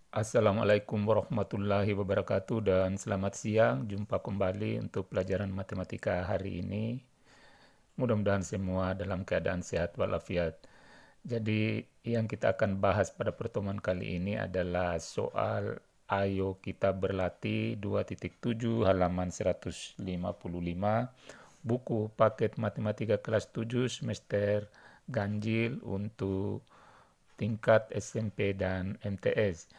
Assalamualaikum warahmatullahi wabarakatuh dan selamat siang. Jumpa kembali untuk pelajaran matematika hari ini. Mudah-mudahan semua dalam keadaan sehat walafiat. Jadi yang kita akan bahas pada pertemuan kali ini adalah soal Ayo Kita Berlatih 2.7 halaman 155 buku paket matematika kelas 7 semester ganjil untuk tingkat SMP dan MTS.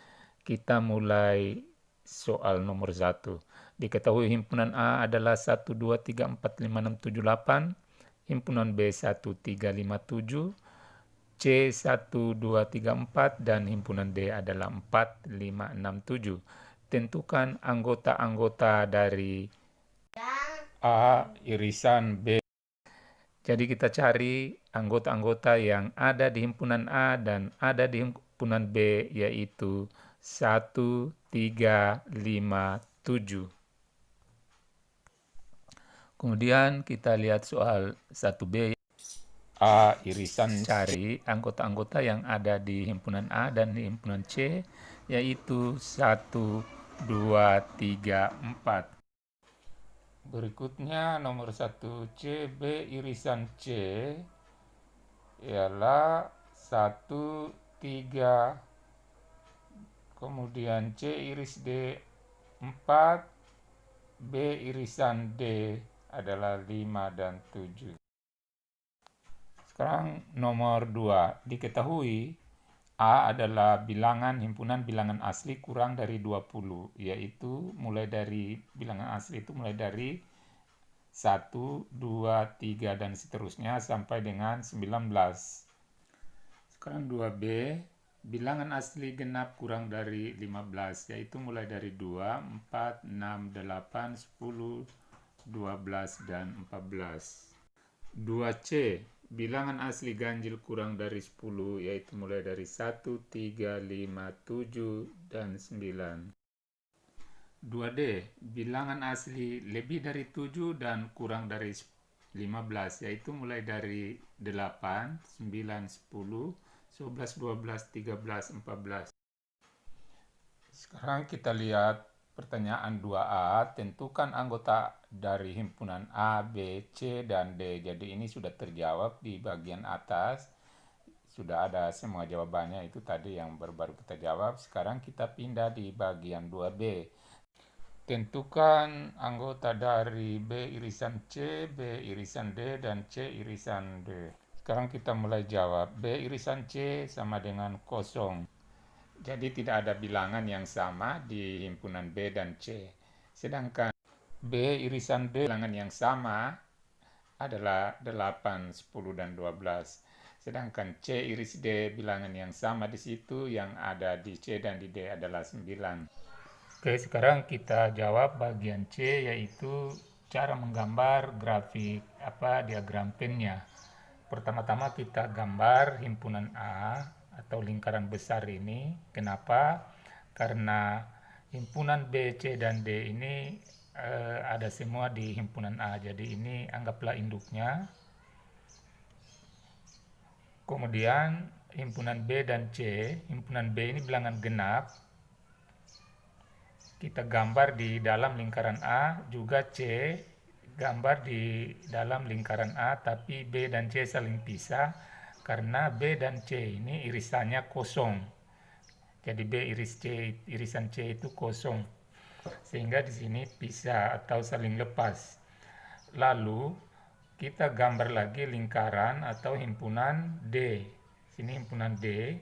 Kita mulai soal nomor 1. Diketahui himpunan A adalah 1, 2, 3, 4, 5, 6, 7, 8. Himpunan B 1, 3, 5, 7. C 1, 2, 3, 4. Dan himpunan D adalah 4, 5, 6, 7. Tentukan anggota-anggota dari A irisan B. Jadi kita cari anggota-anggota yang ada di himpunan A dan ada di himpunan B, yaitu 1, 3, 5, 7. Kemudian kita lihat soal 1B. A irisan cari anggota-anggota yang ada di himpunan A dan di himpunan C, yaitu 1, 2, 3, 4. Berikutnya nomor 1C, B irisan C ialah 1, 3, kemudian C iris D 4, B irisan D adalah 5 dan 7. Sekarang nomor 2, diketahui A adalah bilangan himpunan bilangan asli kurang dari 20, yaitu bilangan asli itu mulai dari 1, 2, 3, dan seterusnya sampai dengan 19. Sekarang 2B, bilangan asli genap kurang dari 15, yaitu mulai dari 2, 4, 6, 8, 10, 12, dan 14. 2C, bilangan asli ganjil kurang dari 10, yaitu mulai dari 1, 3, 5, 7, dan 9. 2D, bilangan asli lebih dari 7 dan kurang dari 15, yaitu mulai dari 8, 9, 10, 11, 12, 13, 14. Sekarang kita lihat pertanyaan 2A, tentukan anggota dari himpunan A, B, C, dan D. Jadi ini sudah terjawab di bagian atas. Sudah ada semua jawabannya, itu tadi yang baru kita jawab. Sekarang kita pindah di bagian 2B. Tentukan anggota dari B irisan C, B irisan D, dan C irisan D. Sekarang kita mulai jawab. B irisan C sama dengan kosong. Jadi tidak ada bilangan yang sama di himpunan B dan C. Sedangkan B irisan D bilangan yang sama adalah 8, 10, dan 12. Sedangkan C iris D bilangan yang sama di situ yang ada di C dan di D adalah 9. Oke, sekarang kita jawab bagian C, yaitu cara menggambar grafik diagram pinnya. Pertama-tama kita gambar himpunan A atau lingkaran besar ini. Kenapa? Karena himpunan B, C, dan D ini ada semua di himpunan A. Jadi ini anggaplah induknya. Kemudian himpunan B dan C, himpunan B ini bilangan genap. Kita gambar di dalam lingkaran A, juga C gambar di dalam lingkaran A, tapi B dan C saling pisah karena B dan C ini irisannya kosong. Jadi B iris C, irisan C itu kosong, sehingga di sini pisah atau saling lepas. Lalu kita gambar lagi lingkaran atau himpunan D. Sini himpunan D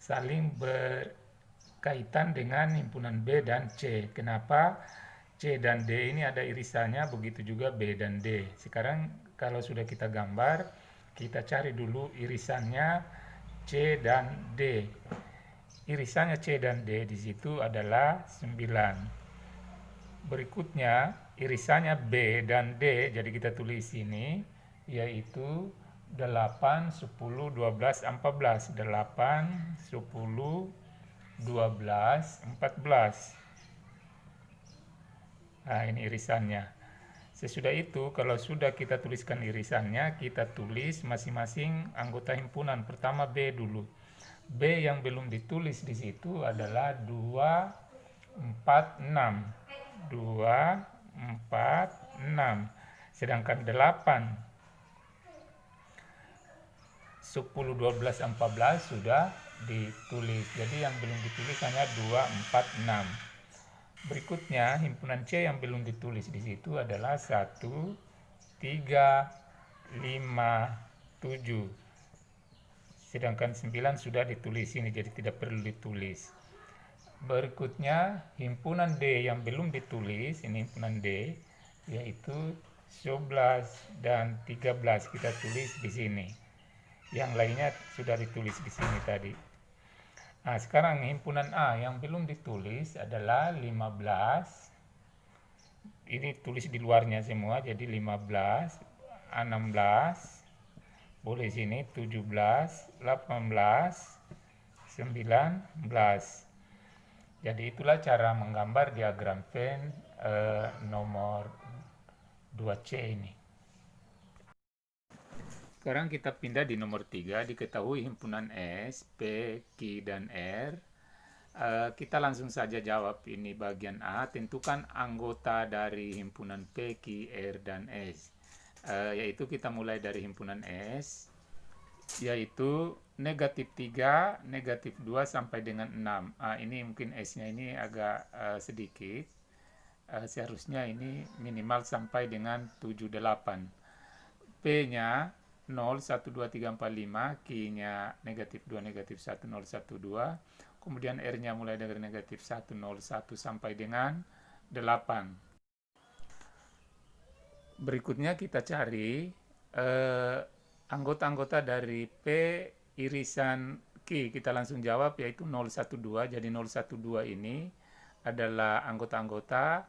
saling berkaitan dengan himpunan B dan C. Kenapa? C dan D ini ada irisannya, begitu juga B dan D. Sekarang kalau sudah kita gambar, kita cari dulu irisannya C dan D. Irisannya C dan D di situ adalah 9. Berikutnya irisannya B dan D, jadi kita tulis ini, yaitu 8, 10, 12, 14. 8, 10, 12, 14. Nah, ini irisannya. Sesudah itu, kalau sudah kita tuliskan irisannya, kita tulis masing-masing anggota himpunan. Pertama B dulu. B yang belum ditulis di situ adalah 2, 4, 6. 2, 4, 6. Sedangkan 8, 10, 12, 14 sudah ditulis. Jadi yang belum ditulis hanya 2, 4, 6. Berikutnya, himpunan C yang belum ditulis di situ adalah 1, 3, 5, 7. Sedangkan 9 sudah ditulis ini, jadi tidak perlu ditulis. Berikutnya, himpunan D yang belum ditulis, ini himpunan D, yaitu 11 dan 13 kita tulis di sini. Yang lainnya sudah ditulis di sini tadi. Nah, sekarang himpunan A yang belum ditulis adalah 15. Ini tulis di luarnya semua, jadi 15, 16, boleh sini 17, 18, 19. Jadi itulah cara menggambar diagram Venn nomor 2C ini. Sekarang kita pindah di nomor 3, diketahui himpunan S, P, Q, dan R. Kita langsung saja jawab ini bagian A, tentukan anggota dari himpunan P, Q, R, dan S. Yaitu kita mulai dari himpunan S, yaitu negatif 3, negatif 2, sampai dengan 6. Ini mungkin S-nya ini agak sedikit. Seharusnya ini minimal sampai dengan 7, 8. P-nya 0, 1, 2, 3, 4, 5, Q-nya negatif 2, negatif 1, 0, 1, 2. Kemudian R-nya mulai dari negatif 1, 0, 1, sampai dengan 8. Berikutnya kita cari anggota-anggota dari P irisan Q. Kita langsung jawab, yaitu 012. Jadi 012 ini adalah anggota-anggota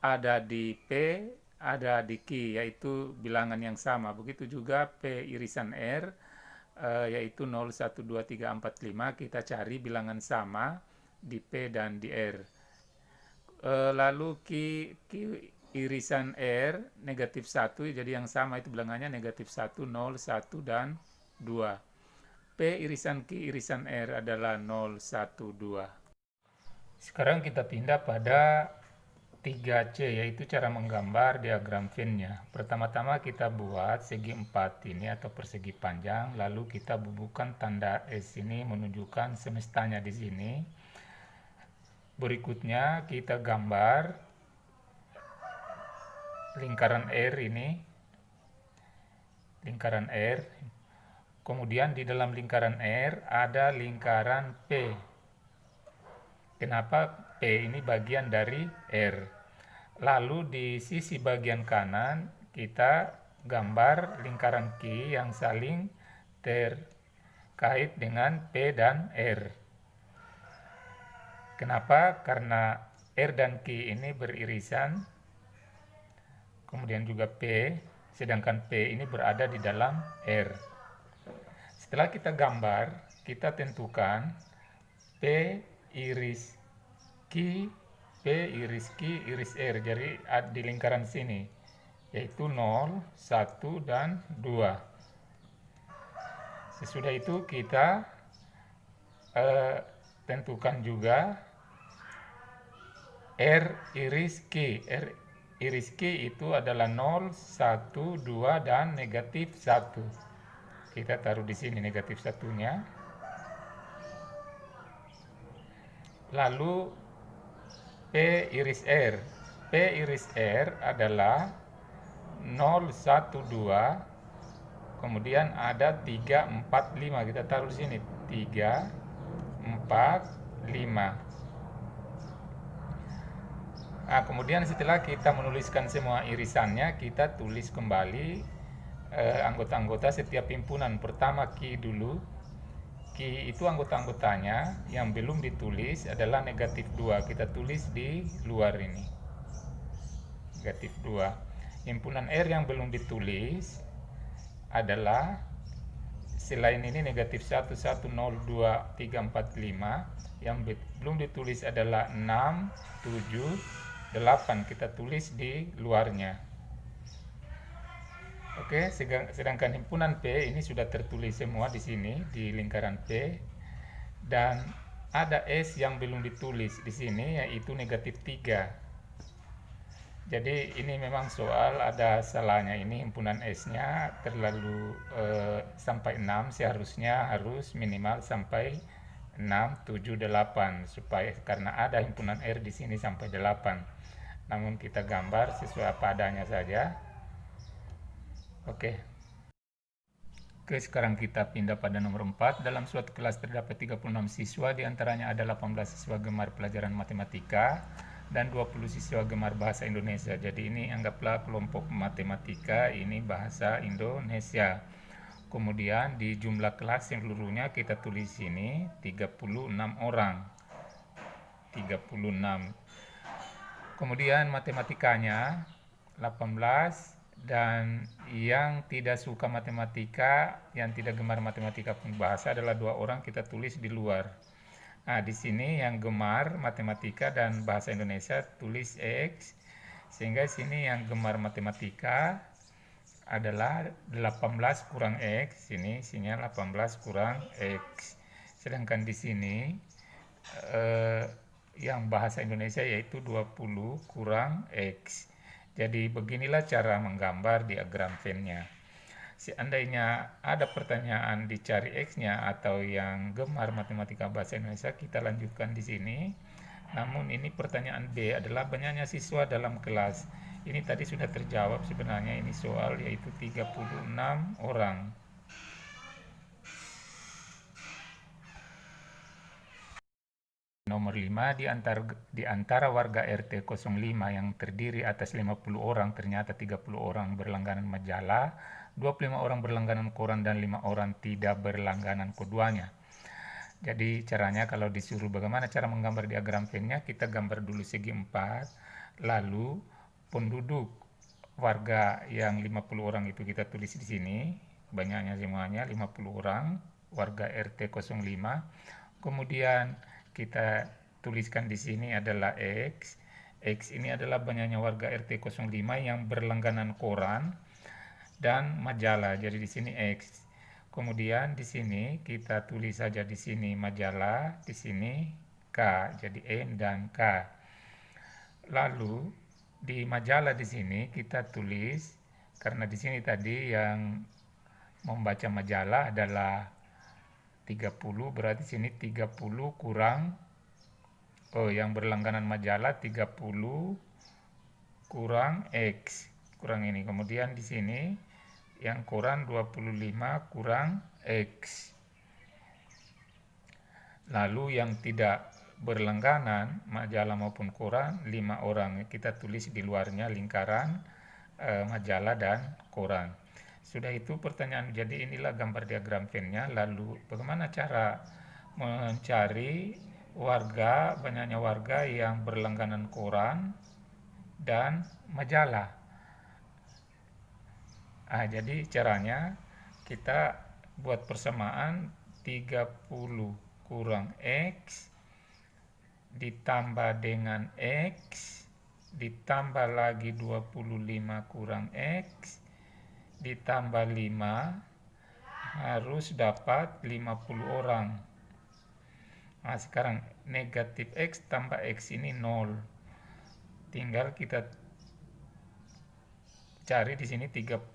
ada di P, ada di Q, yaitu bilangan yang sama. Begitu juga P irisan R, yaitu 0, 1, 2, 3, 4, 5. Kita cari bilangan sama di P dan di R. Lalu Q irisan R, negatif 1, jadi yang sama itu bilangannya negatif 1, 0, 1, dan 2. P irisan Q irisan R adalah 0, 1, 2. Sekarang kita pindah pada 3C, yaitu cara menggambar diagram Venn-nya. Pertama-tama kita buat segi 4 ini atau persegi panjang, lalu kita bubuhkan tanda S ini menunjukkan semestanya di sini. Berikutnya kita gambar lingkaran R ini, lingkaran R. Kemudian di dalam lingkaran R ada lingkaran P. Kenapa? P ini bagian dari R. Lalu di sisi bagian kanan kita gambar lingkaran Q yang saling terkait dengan P dan R. Kenapa? Karena R dan Q ini beririsan, kemudian juga P, sedangkan P ini berada di dalam R. Setelah kita gambar, kita tentukan P iris Q, P iris Q, iris R. Jadi di lingkaran sini, yaitu 0, 1, dan 2. Sesudah itu kita tentukan juga R iris Q. R iris Q itu adalah 0, 1, 2, dan negatif 1. Kita taruh di sini negatif 1-nya. Lalu P iris R. P iris R adalah 0, 1, 2. Kemudian ada 3, 4, 5. Kita taruh di sini 3, 4, 5. Nah, kemudian setelah kita menuliskan semua irisannya, kita tulis kembali anggota-anggota setiap himpunan. Pertama Q dulu. Q itu anggota-anggotanya yang belum ditulis adalah negatif 2. Kita tulis di luar ini. Negatif 2. Himpunan R yang belum ditulis adalah selain ini negatif 1, 1, 0, 2, 3, 4, 5. Yang belum ditulis adalah 6, 7, 8. Kita tulis di luarnya. Oke, sedangkan himpunan P ini sudah tertulis semua di sini di lingkaran P. Dan ada S yang belum ditulis di sini, yaitu negatif 3. Jadi ini memang soal ada salahnya, ini himpunan S-nya terlalu sampai 6, seharusnya harus minimal sampai 6, 7, 8, supaya karena ada himpunan R di sini sampai 8. Namun kita gambar sesuai apa adanya saja. Oke. Oke, sekarang kita pindah pada nomor 4. Dalam suatu kelas terdapat 36 siswa, diantaranya ada 18 siswa gemar pelajaran matematika dan 20 siswa gemar bahasa Indonesia. Jadi ini anggaplah kelompok matematika, ini bahasa Indonesia. Kemudian di jumlah kelas yang seluruhnya kita tulis sini 36 orang. 36. Kemudian matematikanya 18, dan yang tidak suka matematika, yang tidak gemar matematika pun bahasa adalah 2 orang, kita tulis di luar. Nah, di sini yang gemar matematika dan bahasa Indonesia tulis X, sehingga sini yang gemar matematika adalah 18 kurang X, sini isinya 18 kurang X. Sedangkan di sini yang bahasa Indonesia yaitu 20 kurang X. Jadi beginilah cara menggambar diagram Venn-nya. Seandainya ada pertanyaan dicari X-nya atau yang gemar matematika bahasa Indonesia, kita lanjutkan di sini. Namun ini pertanyaan B adalah banyaknya siswa dalam kelas. Ini tadi sudah terjawab sebenarnya, ini soal yaitu 36 orang. Nomor 5, di antara warga RT 05 yang terdiri atas 50 orang, ternyata 30 orang berlangganan majalah, 25 orang berlangganan koran, dan 5 orang tidak berlangganan keduanya. Jadi caranya kalau disuruh bagaimana cara menggambar diagram Venn-nya, kita gambar dulu segi 4, lalu penduduk warga yang 50 orang itu kita tulis di sini, banyaknya semuanya 50 orang, warga RT 05. Kemudian kita tuliskan di sini adalah X. X ini adalah banyaknya warga RT 05 yang berlangganan koran dan majalah. Jadi di sini X. Kemudian di sini kita tulis saja di sini majalah, di sini K. Jadi N dan K. Lalu di majalah di sini kita tulis, karena di sini tadi yang membaca majalah adalah 30, berarti sini 30 kurang, yang berlangganan majalah 30 kurang X, kurang ini. Kemudian di sini yang koran 25 kurang X. Lalu yang tidak berlangganan majalah maupun koran 5 orang, kita tulis di luarnya lingkaran majalah dan koran. Sudah itu pertanyaan, jadi inilah gambar diagram Venn-nya. Lalu bagaimana cara mencari warga, banyaknya warga yang berlangganan koran dan majalah. Jadi caranya kita buat persamaan 30 kurang X ditambah dengan X ditambah lagi 25 kurang X ditambah 5 harus dapat 50 orang. Nah, sekarang negatif X tambah X ini 0. Tinggal kita cari di sini 30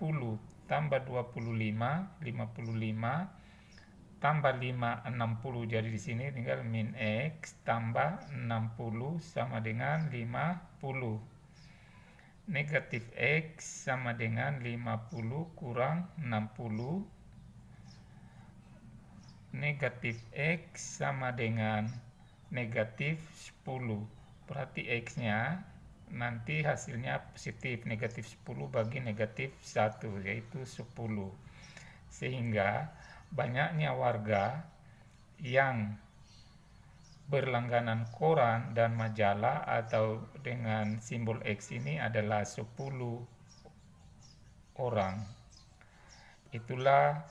tambah 25, 55 tambah 5, 60. Jadi di sini tinggal min X tambah 60 sama dengan 50. Negatif X sama dengan 50 kurang 60. Negatif X sama dengan negatif 10. Berarti X-nya nanti hasilnya positif, negatif 10 bagi negatif 1, yaitu 10. Sehingga banyaknya warga yang berlangganan koran dan majalah atau dengan simbol X ini adalah 10 orang. Itulah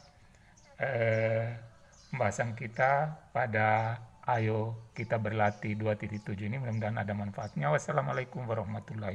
pembahasan kita pada Ayo Kita Berlatih 2.7 ini. Mudah-mudahan ada manfaatnya. Wassalamualaikum warahmatullahi wabarakatuh.